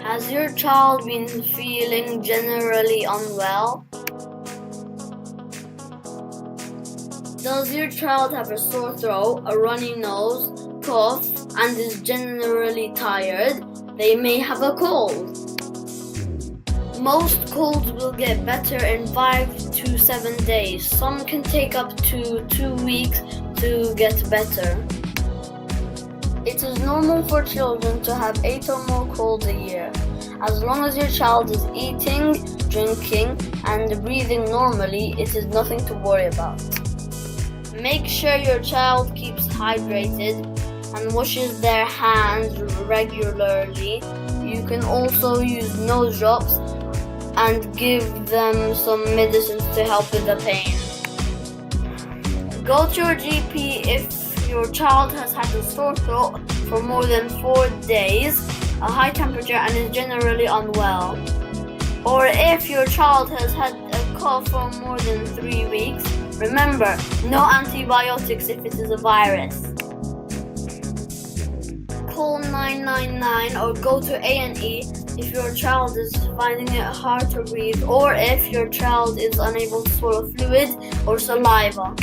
Has your child been feeling generally unwell? Does your child have a sore throat, a runny nose, cough, and is generally tired? They may have a cold. Most colds will get better in 5 to 7 days. Some can take up to 2 weeks to get better. It is normal for children to have 8 or more colds a year. As long as your child is eating, drinking, and breathing normally, it is nothing to worry about. Make sure your child keeps hydrated and washes their hands regularly. You can also use nose drops and give them some medicines to help with the pain. Go to your GP if your child has had a sore throat for more than 4 days, a high temperature, and is generally unwell. Or if your child has had a cough for more than 3 weeks. Remember, no antibiotics if it is a virus. Call 999 or go to A&E if your child is finding it hard to breathe or if your child is unable to swallow fluid or saliva.